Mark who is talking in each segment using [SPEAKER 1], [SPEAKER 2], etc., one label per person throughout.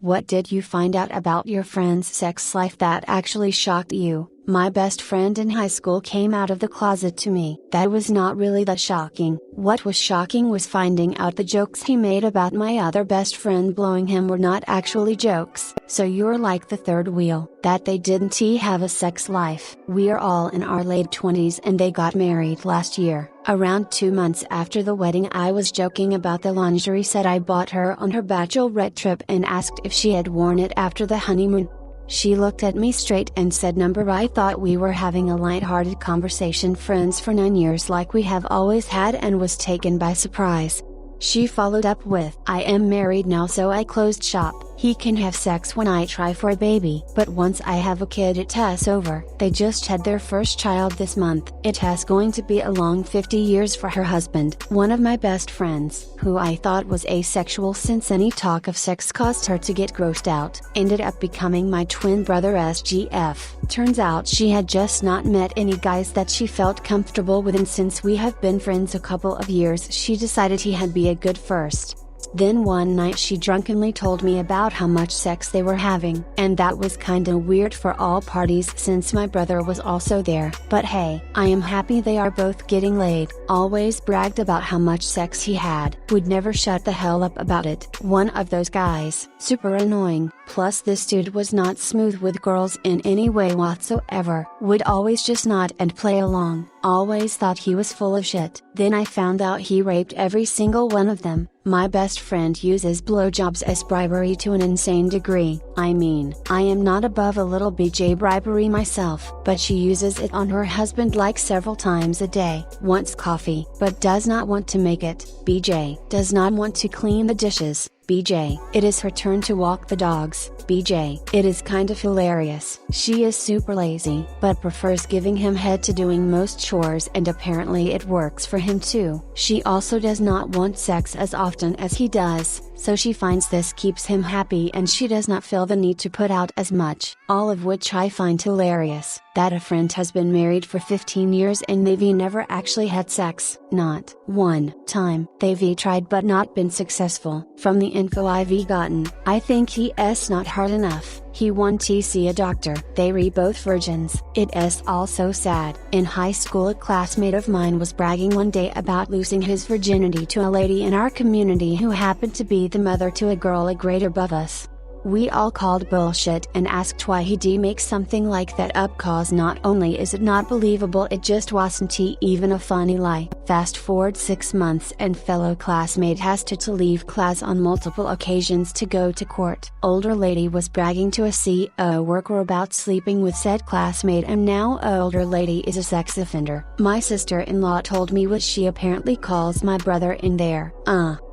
[SPEAKER 1] What did you find out about your friend's sex life that actually shocked you? My best friend in high school came out of the closet to me. That was not really that shocking. What was shocking was finding out the jokes he made about my other best friend blowing him were not actually jokes. So you're like the third wheel. That they didn't have a sex life. We're all in our late 20s and they got married last year. Around 2 months after the wedding, I was joking about the lingerie set I bought her on her bachelorette trip and asked if she had worn it after the honeymoon. She looked at me straight and said, "Number." I thought we were having a light-hearted conversation, friends for 9 years like we have always had, and was taken by surprise. She followed up with, "I am married now, so I closed shop. He can have sex when I try for a baby, but once I have a kid it's over." They just had their first child this month. It's going to be a long 50 years for her husband. One of my best friends, who I thought was asexual since any talk of sex caused her to get grossed out, ended up becoming my twin brother SGF. Turns out she had just not met any guys that she felt comfortable with, and since we have been friends a couple of years she decided he had be a good first. Then one night she drunkenly told me about how much sex they were having, and that was kinda weird for all parties since my brother was also there. But hey, I am happy they are both getting laid. Always bragged about how much sex he had, would never shut the hell up about it. One of those guys, super annoying. Plus this dude was not smooth with girls in any way whatsoever, would always just nod and play along. Always thought he was full of shit. Then I found out he raped every single one of them. My best friend uses blowjobs as bribery to an insane degree. I mean, I am not above a little BJ bribery myself, but she uses it on her husband like several times a day. Wants coffee, but does not want to make it. BJ does not want to clean the dishes. BJ, it is her turn to walk the dogs. BJ, it is kind of hilarious. She is super lazy, but prefers giving him head to doing most chores, and apparently it works for him too. She also does not want sex as often as he does, so she finds this keeps him happy and she does not feel the need to put out as much. All of which I find hilarious. That a friend has been married for 15 years and they've never actually had sex. Not one time. They've tried but not been successful. From the info I've gotten, I think he's not hard enough. He wants to see a doctor. They both virgins. It's also sad. In high school, a classmate of mine was bragging one day about losing his virginity to a lady in our community who happened to be the mother to a girl a grade above us. We all called bullshit and asked why he'd make something like that up, cause not only is it not believable, it just wasn't even a funny lie. Fast forward 6 months and fellow classmate has to leave class on multiple occasions to go to court. Older lady was bragging to a CO worker about sleeping with said classmate, and now older lady is a sex offender. My sister-in-law told me what she apparently calls my brother in there.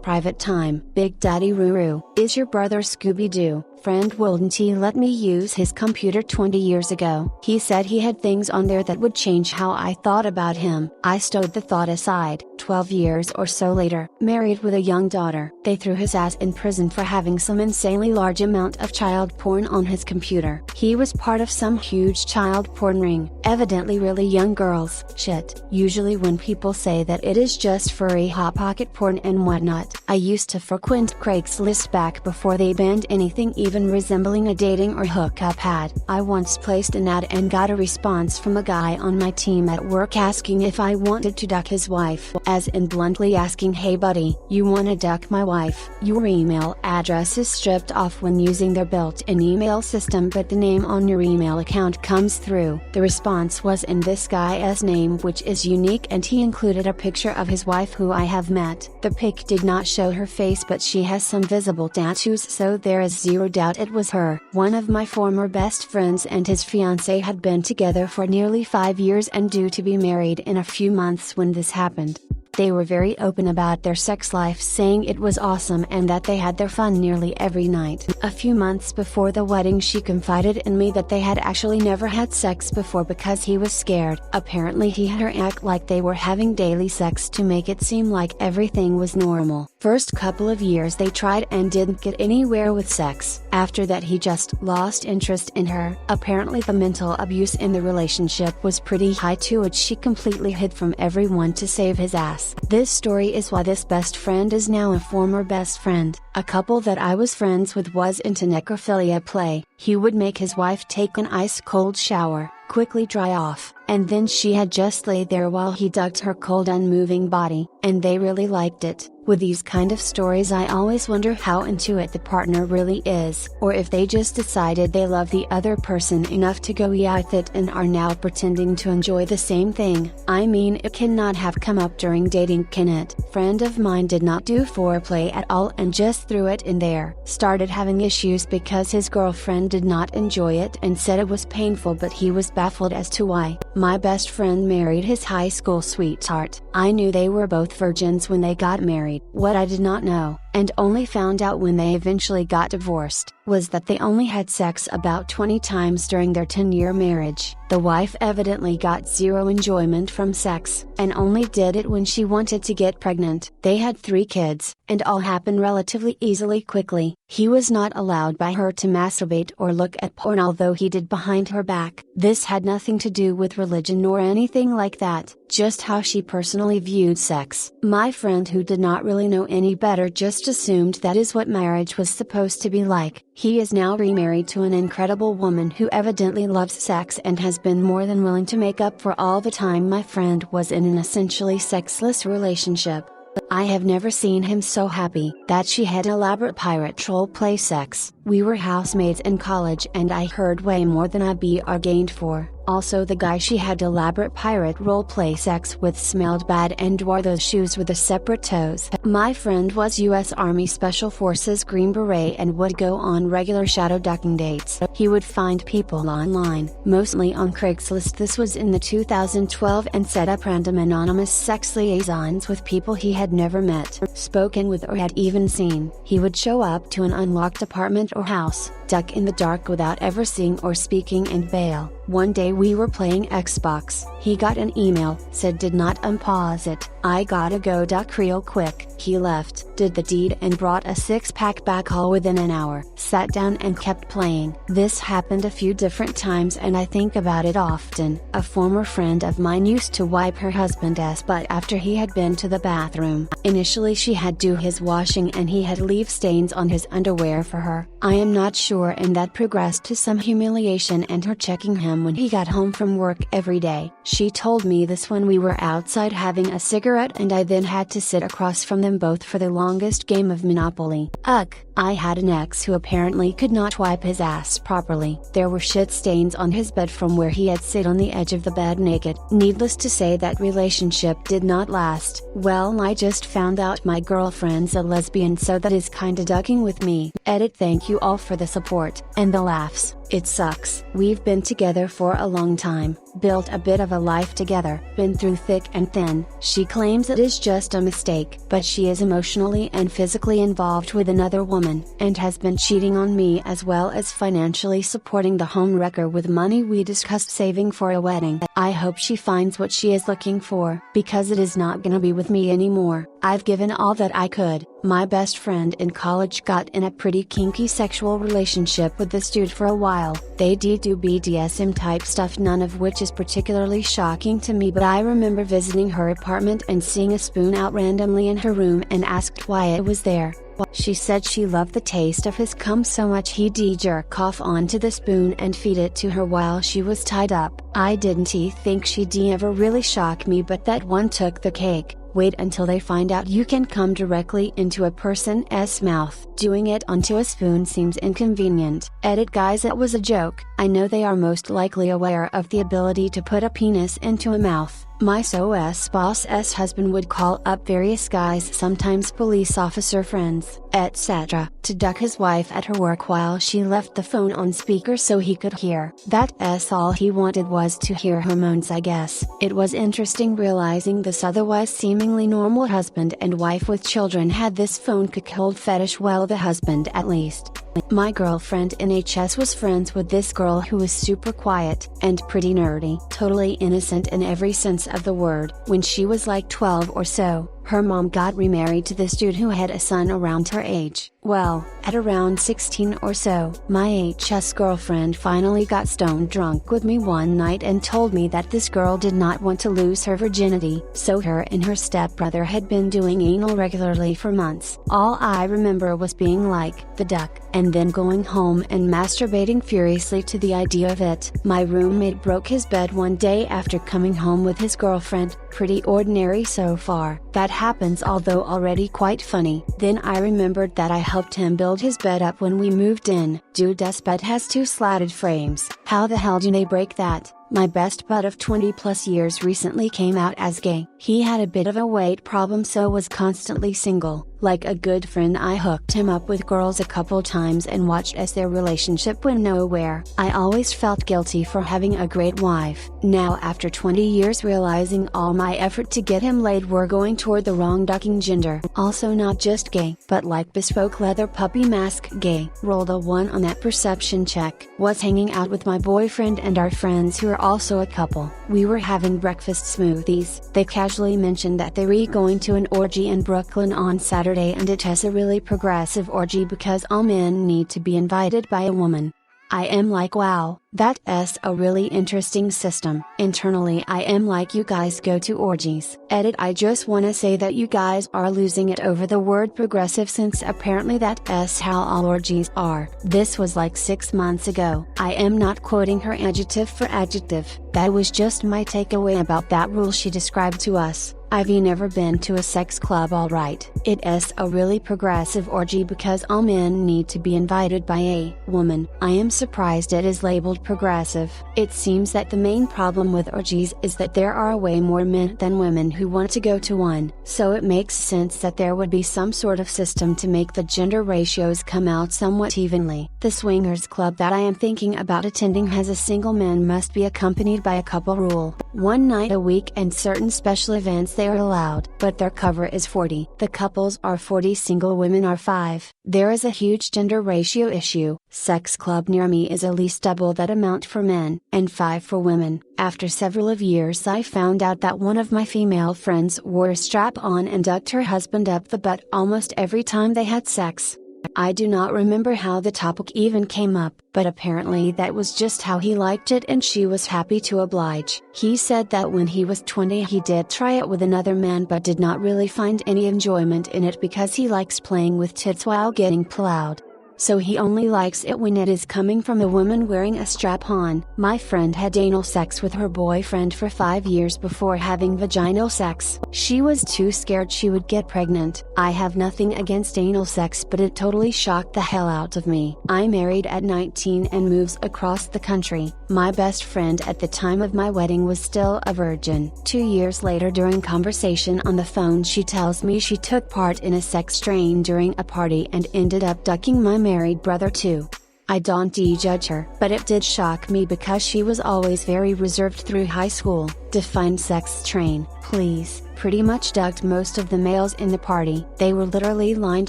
[SPEAKER 1] Private time. Big Daddy Ruru, is your brother Scooby-Doo? Friend wouldn't he let me use his computer 20 years ago. He said he had things on there that would change how I thought about him. I stowed the thought aside. 12 years or so later, married with a young daughter, they threw his ass in prison for having some insanely large amount of child porn on his computer. He was part of some huge child porn ring, evidently really young girls. Shit. Usually when people say that it is just furry hot pocket porn and whatnot, I used to frequent Craigslist back before they banned anything even resembling a dating or hookup ad. I once placed an ad and got a response from a guy on my team at work asking if I wanted to duck his wife, as in bluntly asking, "Hey buddy, you wanna duck my wife?" Your email address is stripped off when using their built-in email system, but the name on your email account comes through. The response was in this guy's name, which is unique, and he included a picture of his wife who I have met. The pic did not show her face, but she has some visible tattoos, so there is zero doubt it was her. One of my former best friends and his fiancée had been together for nearly 5 years and due to be married in a few months when this happened. They were very open about their sex life, saying it was awesome and that they had their fun nearly every night. A few months before the wedding, she confided in me that they had actually never had sex before because he was scared. Apparently he had her act like they were having daily sex to make it seem like everything was normal. First couple of years they tried and didn't get anywhere with sex. After that he just lost interest in her. Apparently the mental abuse in the relationship was pretty high too, which she completely hid from everyone to save his ass. sex. This story is why this best friend is now a former best friend. A couple that I was friends with was into necrophilia play. He would make his wife take an ice-cold shower, quickly dry off, and then she had just laid there while he ducked her cold unmoving body, and they really liked it. With these kind of stories I always wonder how into it the partner really is, or if they just decided they love the other person enough to go yeah with it and are now pretending to enjoy the same thing. I mean, it cannot have come up during dating, can it? Friend of mine did not do foreplay at all and just threw it in there. Started having issues because his girlfriend did not enjoy it and said it was painful, but he was baffled as to why. My best friend married his high school sweetheart. I knew they were both virgins when they got married. What I did not know, and only found out when they eventually got divorced, was that they only had sex about 20 times during their 10-year marriage. The wife evidently got zero enjoyment from sex, and only did it when she wanted to get pregnant. They had 3 kids, and all happened relatively easily quickly. He was not allowed by her to masturbate or look at porn, although he did behind her back. This had nothing to do with religion or anything like that, just how she personally viewed sex. My friend, who did not really know any better, just assumed that is what marriage was supposed to be like. He is now remarried to an incredible woman who evidently loves sex and has been more than willing to make up for all the time my friend was in an essentially sexless relationship. I have never seen him so happy. That she had elaborate pirate role-play sex. We were housemates in college and I heard way more than I bargained for. Also, the guy she had elaborate pirate role-play sex with smelled bad and wore those shoes with the separate toes. My friend was US Army Special Forces Green Beret and would go on regular shadow ducking dates. He would find people online, mostly on Craigslist. This was in the 2012, and set up random anonymous sex liaisons with people he had never met, spoken with, or had even seen. He would show up to an unlocked apartment or house, duck in the dark without ever seeing or speaking, and bail. One day we were playing Xbox. He got an email, said did not unpause it. I gotta go duck real quick. He left, did the deed, and brought a 6-pack back all within an hour. Sat down and kept playing. This happened a few different times and I think about it often. A former friend of mine used to wipe her husband's butt after he had been to the bathroom. Initially she had do his washing and he had leave stains on his underwear for her. I am not sure, and that progressed to some humiliation and her checking him when he got home from work every day. She told me this when we were outside having a cigarette and I then had to sit across from them both for the longest game of Monopoly. Ugh. I had an ex who apparently could not wipe his ass properly. There were shit stains on his bed from where he had sit on the edge of the bed naked. Needless to say, that relationship did not last. Well, I just found out my girlfriend's a lesbian, so that is kinda ducking with me. Edit. Thank you all for the support and the laughs. It sucks. We've been together for a long time, built a bit of a life together, been through thick and thin. She claims it is just a mistake, but she is emotionally and physically involved with another woman, and has been cheating on me, as well as financially supporting the homewrecker with money we discussed saving for a wedding. I hope she finds what she is looking for, because it is not gonna be with me anymore. I've given all that I could. My best friend in college got in a pretty kinky sexual relationship with this dude for a while. They did do BDSM type stuff, none of which is particularly shocking to me, but I remember visiting her apartment and seeing a spoon out randomly in her room and asked why it was there. She said she loved the taste of his cum so much he'd jerk off onto the spoon and feed it to her while she was tied up. I didn't think she'd ever really shock me, but that one took the cake. Wait until they find out you can come directly into a person's mouth. Doing it onto a spoon seems inconvenient. Edit. Guys, it was a joke. I know they are most likely aware of the ability to put a penis into a mouth. My SOS boss's husband would call up various guys, sometimes police officer friends, etc., to duck his wife at her work while she left the phone on speaker so he could hear. That's all he wanted, was to hear her moans, I guess. It was interesting realizing this otherwise seemingly normal husband and wife with children had this phone cuckold fetish. Well, the husband at least. My girlfriend in HS was friends with this girl who was super quiet and pretty nerdy, totally innocent in every sense of the word. When she was like 12 or so, Her mom got remarried to this dude who had a son around her age. Well, at around 16 or so, my HS girlfriend finally got stone drunk with me one night and told me that this girl did not want to lose her virginity, so her and her stepbrother had been doing anal regularly for months. All I remember was being like, the duck, and then going home and masturbating furiously to the idea of it. My roommate broke his bed one day after coming home with his girlfriend, pretty ordinary so far. That happens, although already quite funny. Then I remembered that I helped him build his bed up when we moved in. Dude's bed has 2 slatted frames. How the hell do they break that? My best bud of 20 plus years recently came out as gay. He had a bit of a weight problem, so was constantly single. Like a good friend, I hooked him up with girls a couple times and watched as their relationship went nowhere. I always felt guilty for having a great wife. Now, after 20 years, realizing all my effort to get him laid were going toward the wrong ducking gender. Also not just gay, but like bespoke leather puppy mask gay. Roll the 1 on that perception check. Was hanging out with my boyfriend and our friends who are also a couple. We were having breakfast smoothies. They casually mentioned that they were going to an orgy in Brooklyn on Saturday, and it has a really progressive orgy because all men need to be invited by a woman. I am like, wow, that's a really interesting system. Internally I am like, you guys go to orgies. Edit, I just wanna say that you guys are losing it over the word progressive, since apparently that's how all orgies are. This was like 6 months ago. I am not quoting her adjective for adjective, that was just my takeaway about that rule she described to us. I've never been to a sex club, alright. It's a really progressive orgy because all men need to be invited by a woman. I am surprised it is labeled progressive. It seems that the main problem with orgies is that there are way more men than women who want to go to one, so it makes sense that there would be some sort of system to make the gender ratios come out somewhat evenly. The swingers club that I am thinking about attending has a single man must be accompanied by a couple rule. 1 night a week and certain special events they are allowed, but their cover is 40. The couples are 40, single women are 5. There is a huge gender ratio issue. Sex club near me is at least double that amount for men, and 5 for women. After several of years I found out that one of my female friends wore a strap on and ducked her husband up the butt almost every time they had sex. I do not remember how the topic even came up, but apparently that was just how he liked it and she was happy to oblige. He said that when he was 20 he did try it with another man but did not really find any enjoyment in it because he likes playing with tits while getting plowed. So he only likes it when it is coming from a woman wearing a strap-on. My friend had anal sex with her boyfriend for 5 years before having vaginal sex. She was too scared she would get pregnant. I have nothing against anal sex, but it totally shocked the hell out of me. I married at 19 and moves across the country. My best friend at the time of my wedding was still a virgin. 2 years later, during conversation on the phone, she tells me she took part in a sex train during a party and ended up ducking my married brother too. I don't judge her, but it did shock me because she was always very reserved through high school. Define sex train, please. Pretty much ducked most of the males in the party. They were literally lined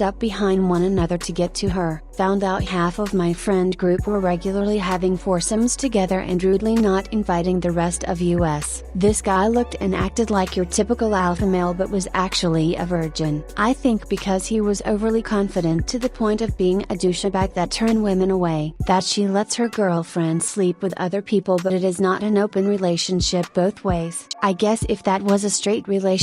[SPEAKER 1] up behind one another to get to her. Found out half of my friend group were regularly having foursomes together and rudely not inviting the rest of us. This guy looked and acted like your typical alpha male but was actually a virgin. I think because he was overly confident to the point of being a douchebag that turned women away. That she lets her girlfriend sleep with other people, but it is not an open relationship both ways. I guess if that was a straight relationship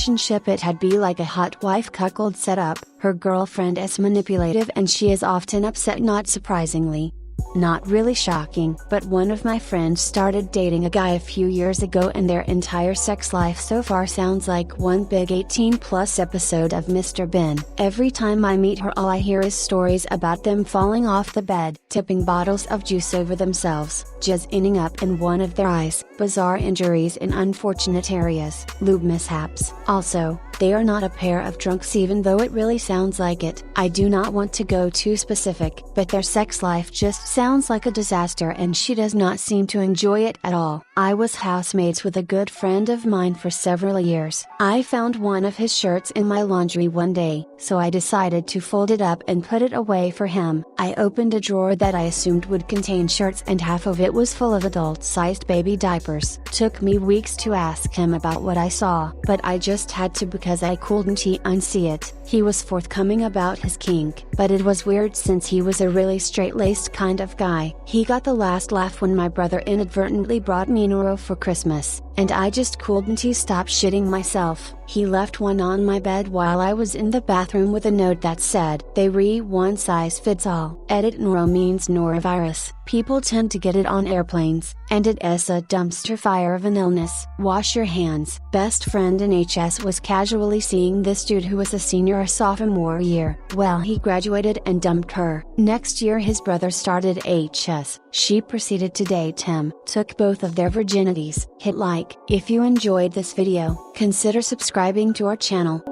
[SPEAKER 1] it'd be like a hot wife cuckold setup. Her girlfriend is manipulative and she is often upset, not surprisingly. Not really shocking, but one of my friends started dating a guy a few years ago and their entire sex life so far sounds like one big 18+ episode of Mr. Bean. Every time I meet her all I hear is stories about them falling off the bed, tipping bottles of juice over themselves, jizz ending up in one of their eyes, bizarre injuries in unfortunate areas, lube mishaps. Also, they are not a pair of drunks even though it really sounds like it. I do not want to go too specific, but their sex life just sounds sounds like a disaster and she does not seem to enjoy it at all. I was housemates with a good friend of mine for several years. I found one of his shirts in my laundry one day, so I decided to fold it up and put it away for him. I opened a drawer that I assumed would contain shirts and half of it was full of adult-sized baby diapers. Took me weeks to ask him about what I saw, but I just had to because I couldn't unsee it. He was forthcoming about his kink, but it was weird since he was a really straight-laced kind of guy. He got the last laugh when my brother inadvertently brought me Noro for Christmas, and I just couldn't stop shitting myself. He left one on my bed while I was in the bathroom with a note that said, "They one size fits all." Edit Noro means norovirus. People tend to get it on airplanes, and it is a dumpster fire of an illness. Wash your hands. Best friend in HS was casually seeing this dude who was a senior or sophomore year. Well, he graduated and dumped her. Next year his brother started HS. She proceeded to date him, took both of their virginities. Hit like if you enjoyed this video. Consider subscribing to our channel.